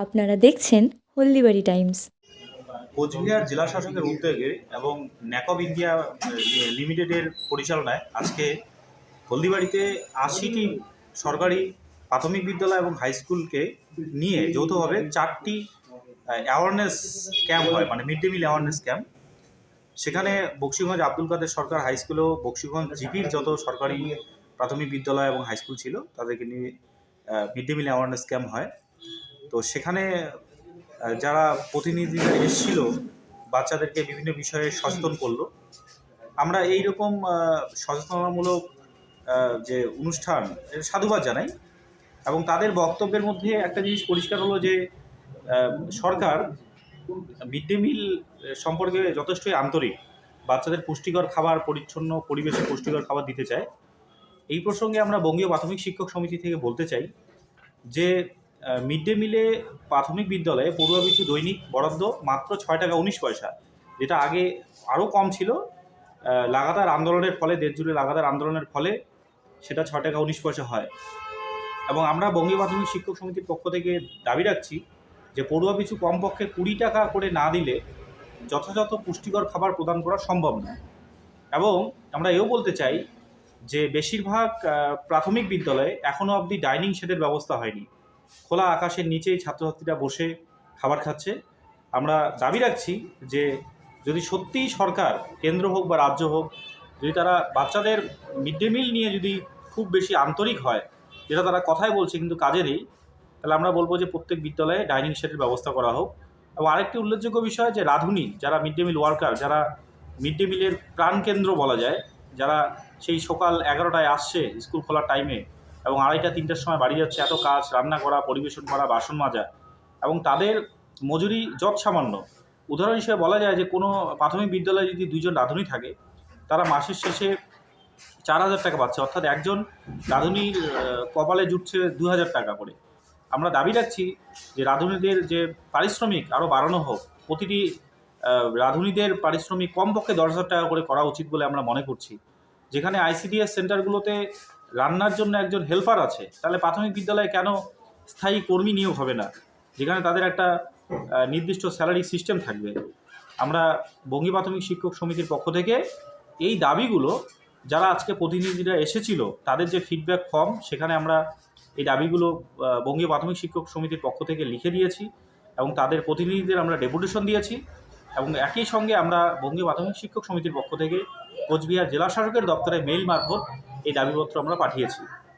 আপনারা দেখছেন হলদিবাড়ি টাইমস। কোচবিহার জেলা শাসকের উদ্যোগে এবং ন্যাকব ইন্ডিয়া লিমিটেডের পরিচালনায় আজকে হলদিবাড়িতে ৮০টি সরকারি প্রাথমিক বিদ্যালয় এবং হাই স্কুলকে নিয়ে যৌথভাবে 4টি অ্যাওয়ারনেস ক্যাম্প হয়, মানে mid day meal awareness camp. সেখানে বক্সিগঞ্জ আব্দুল কাদের সরকার হাই স্কুল ও বক্সিগঞ্জ জিপির যত সরকারি প্রাথমিক বিদ্যালয় এবং হাই স্কুল ছিল তাদেরকে নিয়ে mid day meal awareness camp হয়। তো সেখানে যারা প্রতিনিধিরা এসেছিল বাচ্চাদেরকে বিভিন্ন বিষয়ে সচেতন করলো। আমরা এই রকম সচেতনতামূলক যে অনুষ্ঠান এর সাধুবাদ জানাই, এবং তাদের বক্তব্যের মধ্যে একটা জিনিস পরিষ্কার হলো যে সরকার মিড ডে মিল সম্পর্কে যথেষ্টই আন্তরিক, বাচ্চাদের পুষ্টিকর খাবার, পরিচ্ছন্ন পরিবেশে পুষ্টিকর খাবার দিতে চায়। এই প্রসঙ্গে আমরা বঙ্গীয় প্রাথমিক শিক্ষক সমিতি থেকে বলতে চাই যে মিড ডে মিলে প্রাথমিক বিদ্যালয়ে পড়ুয়া পিছু দৈনিক বরাদ্দ মাত্র 6 টাকা 19 পয়সা, যেটা আগে আরও কম ছিল। লাগাতার আন্দোলনের ফলে, দেশ জুড়ে লাগাতার আন্দোলনের ফলে সেটা 6 টাকা 19 পয়সা হয়। এবং আমরা বঙ্গীয় প্রাথমিক শিক্ষক সমিতির পক্ষ থেকে দাবি রাখছি যে পড়ুয়া পিছু কমপক্ষে 20 টাকা করে না দিলে যথাযথ পুষ্টিকর খাবার প্রদান করা সম্ভব নয়। এবং আমরা এও বলতে চাই যে বেশিরভাগ প্রাথমিক বিদ্যালয়ে এখনও অবধি ডাইনিং শেডের ব্যবস্থা হয়নি। খোলা আকাশের নিচেই ছাত্রছাত্রীরা বসে খাবার খাচ্ছে। আমরা দাবি রাখছি যে যদি সত্যিই সরকার, কেন্দ্র হোক বা রাজ্য হোক, যদি তারা বাচ্চাদের মিড ডে মিল নিয়ে যদি খুব বেশি আন্তরিক হয়, যেটা তারা কথায় বলছে কিন্তু কাজে নেই, তাহলে আমরা বলবো যে প্রত্যেক বিদ্যালয়ে ডাইনিং শেডের ব্যবস্থা করা হোক। এবং আরেকটি উল্লেখযোগ্য বিষয় যে রাঁধুনি, যারা মিড ডে মিল ওয়ার্কার, যারা মিড ডে মিলের প্রাণকেন্দ্র বলা যায়, যারা সেই সকাল 11টায় আসছে স্কুল খোলার টাইমে এবং 2টা 3টার সময় বাড়ি যাচ্ছে, এত কাজ, রান্না করা, পরিবেশন করা, বাসন মাজা, এবং তাদের মজুরি যৎ সামান্য। উদাহরণ হিসেবে বলা যায় যে কোনো প্রাথমিক বিদ্যালয়ে যদি 2জন রাঁধুনি থাকে, তারা মাসের শেষে 4,000 টাকা পাচ্ছে, অর্থাৎ একজন রাঁধুনির কপালে জুটছে 2,000 টাকা করে। আমরা দাবি রাখছি যে রাঁধুনিদের যে পারিশ্রমিক আরও বাড়ানো হোক, প্রতিটি রাঁধুনিদের পারিশ্রমিক কমপক্ষে 10,000 টাকা করে করা উচিত বলে আমরা মনে করছি। যেখানে আইসিডিএস সেন্টারগুলোতে রান্নার জন্য একজন হেল্পার আছে, তাহলে প্রাথমিক বিদ্যালয়ে কেন স্থায়ী কর্মী নিয়োগ হবে না, যেখানে তাদের একটা নির্দিষ্ট স্যালারি সিস্টেম থাকবে। আমরা বঙ্গীয় প্রাথমিক শিক্ষক সমিতির পক্ষ থেকে এই দাবিগুলো, যারা আজকে প্রতিনিধিরা এসেছিল তাদের যে ফিডব্যাক ফর্ম, সেখানে আমরা এই দাবিগুলো বঙ্গীয় প্রাথমিক শিক্ষক সমিতির পক্ষ থেকে লিখে দিয়েছি এবং তাদের প্রতিনিধিদের আমরা ডেপুটেশন দিয়েছি। এবং একই সঙ্গে আমরা বঙ্গীয় প্রাথমিক শিক্ষক সমিতির পক্ষ থেকে কোচবিহার জেলা শাসকের দপ্তরে মেইল মারফত এই দাবিপত্র আমরা পাঠিয়েছি।